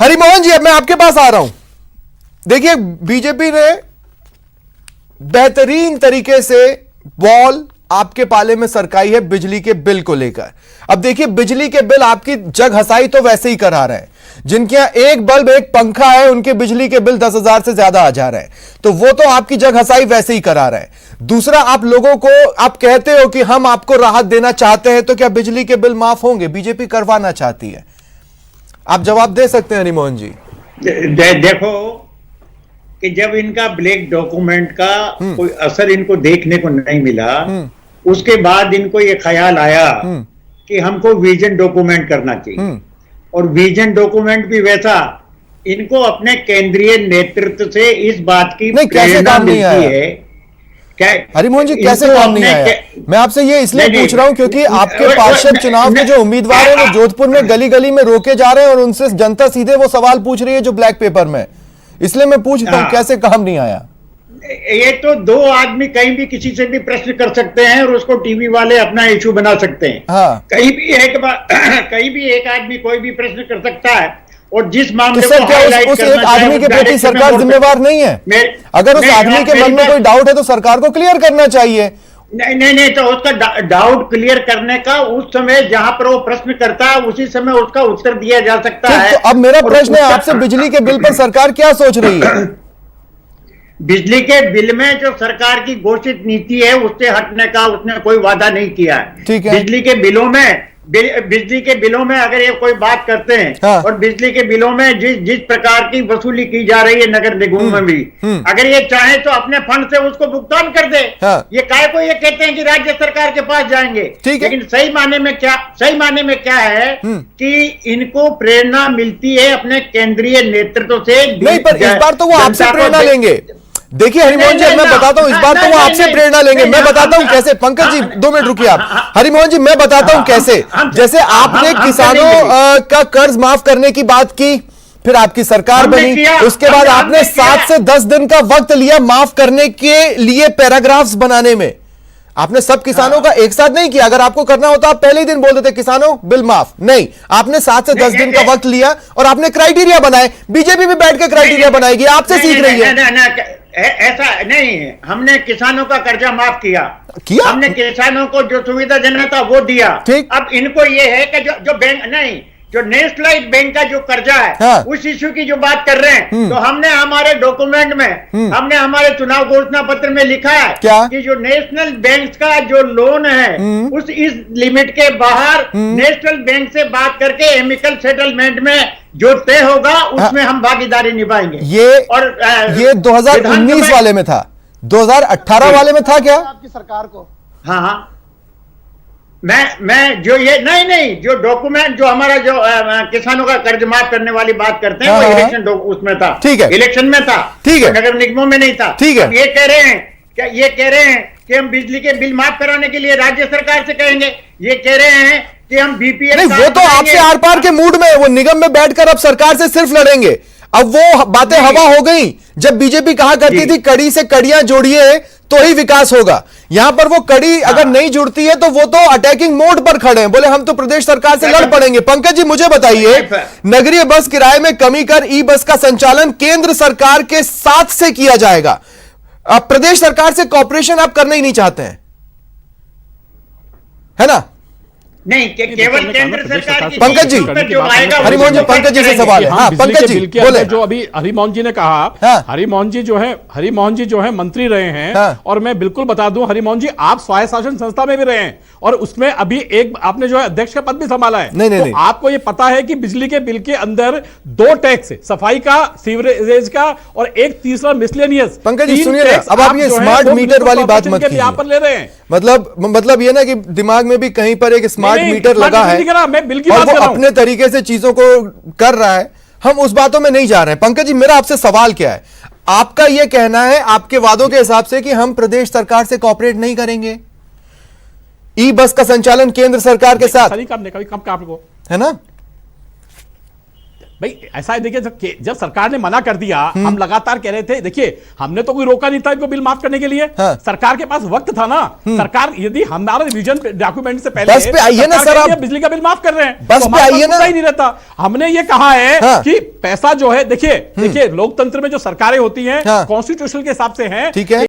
हरिमोहन जी, अब मैं आपके पास आ रहा हूं। देखिए, बीजेपी ने बेहतरीन तरीके से बॉल आपके पाले में सरकाई है बिजली के बिल को लेकर। अब देखिए, बिजली के बिल आपकी जग हसाई तो वैसे ही करा रहे हैं। जिनके यहां एक बल्ब एक पंखा है, उनके बिजली के बिल 10,000 से ज्यादा आ जा रहे हैं, तो वो तो आपकी जग हसाई वैसे ही करा रहे हैं। दूसरा, आप लोगों को आप कहते हो कि हम आपको राहत देना चाहते हैं, तो क्या बिजली के बिल माफ होंगे? बीजेपी करवाना चाहती है, आप जवाब दे सकते हैं हरिमोहन जी। देखो कि जब इनका ब्लैक डॉक्यूमेंट का कोई असर इनको देखने को नहीं मिला, उसके बाद इनको ये ख्याल आया कि हमको विजन डॉक्यूमेंट करना चाहिए। और विजन डॉक्यूमेंट भी वैसा, इनको अपने केंद्रीय नेतृत्व से इस बात की प्रेरणा मिलती है। हरिमोहन जी, कैसे काम नहीं आया? मैं आपसे ये इसलिए पूछ रहा हूं क्योंकि आपके पार्षद चुनाव के जो उम्मीदवार हैं वो जोधपुर में गली गली में रोके जा रहे हैं और उनसे जनता सीधे वो सवाल पूछ रही है जो ब्लैक पेपर में। इसलिए मैं पूछता हूं कैसे काम नहीं आया। ये तो दो आदमी कहीं भी किसी से भी प्रश्न कर सकते हैं और उसको टीवी वाले अपना इशू बना सकते हैं। हाँ। कहीं भी एक आदमी कोई भी प्रश्न कर सकता है और जिस मामले तो को हाईलाइट उस एक आदमी के प्रति सरकार जिम्मेवार नहीं है? अगर उस आदमी के मन में कोई डाउट है तो सरकार को क्लियर करना चाहिए। नहीं, तो उसका डाउट क्लियर करने का उस समय जहां पर वो प्रश्न करता है उसी समय उसका उत्तर दिया जा सकता है। तो अब मेरा प्रश्न है आपसे, बिजली के बिल पर सरकार क्या सोच रही है? बिजली के बिल में जो सरकार की घोषित नीति है उससे हटने का उसने कोई वादा नहीं किया है। ठीक है। बिजली के बिलों में अगर ये कोई बात करते हैं, हाँ। और बिजली के बिलों में जिस प्रकार की वसूली की जा रही है नगर निगम में भी, अगर ये चाहे तो अपने फंड से उसको भुगतान कर दे। हाँ। ये काहे को ये कहते हैं कि राज्य सरकार के पास जाएंगे। ठीक है। लेकिन सही मायने में क्या है कि इनको प्रेरणा मिलती है अपने केंद्रीय नेतृत्व से। नहीं, पर इस बार तो वो आपसे प्रेरणा लेंगे। देखिए हरिमोहन जी, मैं बताता हूं, इस बार तो वो आपसे प्रेरणा लेंगे। मैं बताता हूं कैसे। पंकज जी 2 मिनट रुकिए आप। हरिमोहन जी, मैं बताता हूं कैसे। जैसे आपने किसानों का कर्ज माफ करने की बात की, फिर आपकी सरकार बनी, उसके बाद आपने 7 से 10 दिन का वक्त लिया माफ करने के लिए पैराग्राफ्स बनाने में। आपने सब किसानों का एक साथ नहीं किया। अगर आपको करना होता आप पहले ही दिन बोल देते किसानों बिल माफ। नहीं, आपने 7 से 10 दिन का वक्त लिया और आपने क्राइटेरिया बनाए। बीजेपी भी बैठ के क्राइटेरिया बनाएगी, आपसे सीख रही है। ऐसा नहीं, हमने किसानों का कर्जा माफ किया। हमने किसानों को जो सुविधा देना था वो दिया। अब इनको ये है कि जो बैंक नहीं, जो नेशनलाइज्ड बैंक का जो कर्जा है, हाँ। उस इश्यू की जो बात कर रहे हैं, तो हमने हमारे डॉक्यूमेंट में, हमने हमारे चुनाव घोषणा पत्र में लिखा है कि जो नेशनल बैंक का जो लोन है उस इस लिमिट के बाहर नेशनल बैंक से बात करके एमिकल सेटलमेंट में जो तय होगा उसमें हम भागीदारी निभाएंगे। ये 2019 वाले में था, 2018 वाले में था क्या आपकी सरकार को? हाँ, मैं जो ये नहीं, जो डॉक्यूमेंट जो हमारा जो किसानों का कर्ज माफ करने वाली बात करते हैं, वो इलेक्शन उसमें था। ठीक है, इलेक्शन में था। ठीक है, नगर निगमों में नहीं था। ठीक है। ये कह रहे हैं कि हम बिजली के बिल माफ कराने के लिए राज्य सरकार से कहेंगे। ये कह रहे हैं कि हम बीपीएल। नहीं, वो तो आपसे आर पार के मूड में, वो निगम में बैठकर अब सरकार से सिर्फ लड़ेंगे। अब वो बातें हवा हो गई। जब बीजेपी कहा करती थी कड़ी से कड़ियां जोड़िए तो ही विकास होगा, यहां पर वो कड़ी अगर नहीं जुड़ती है तो वो तो अटैकिंग मोड पर खड़े हैं। बोले हम तो प्रदेश सरकार से लड़ पड़ेंगे। पंकज जी मुझे बताइए, नगरीय बस किराए में कमी कर ई बस का संचालन केंद्र सरकार के साथ से किया जाएगा। अब प्रदेश सरकार से कॉपरेशन आप करना ही नहीं चाहते हैं, है ना? नहीं, केवल केंद्र सरकार की। पंकज जी, हरिमोहन जी, पंकज जी से सवाल है। हाँ, पंकज जी बोले। जो अभी हरिमोहन जी ने कहा, हाँ। हरिमोहन जी जो है मंत्री रहे हैं। हाँ। और मैं बिल्कुल बता दूं हरिमोहन जी, आप स्वायत्त शासन संस्था में भी रहे हैं और उसमें अभी एक आपने जो है अध्यक्ष का पद भी संभाला है। नहीं। आपको ये पता है कि बिजली के बिल के अंदर 2 टैक्स, सफाई का, सीवरेज का और एक तीसरा मिसलेनियस। पंकज जी सुनिए ना, अब आप ये स्मार्ट मीटर वाली बात मत कीजिए। यहाँ पर ले रहे हैं, मतलब ये ना कि दिमाग में भी कहीं पर एक स्मार्ट मीटर लगा है मैं बिल की बात और कर वो रहा हूं। अपने तरीके से चीजों को कर रहा है। हम उस बातों में नहीं जा रहे हैं। पंकज जी, मेरा आपसे सवाल क्या है? आपका यह कहना है आपके वादों के हिसाब से कि हम प्रदेश सरकार से कॉपरेट नहीं करेंगे, ई बस का संचालन केंद्र सरकार के साथ, काम आपको है ना? भाई ऐसा है, देखिए जब सरकार ने मना कर दिया, हम लगातार कह रहे थे, देखिए हमने तो कोई रोका नहीं था इनको बिल माफ करने के लिए। हाँ। सरकार के पास वक्त था ना। सरकार यदि हमारे रिवीजन डॉक्यूमेंट से पहले बस पे आइए ना सर, आप बिजली का बिल माफ कर रहे हैं, बस तो पे आइए ना। ही नहीं रहता। हमने ये कहा है हाँ। कि पैसा जो है, देखिए लोकतंत्र में जो सरकारें होती हैं हाँ। कॉन्स्टिट्यूशन के हिसाब से हैं। ठीक है।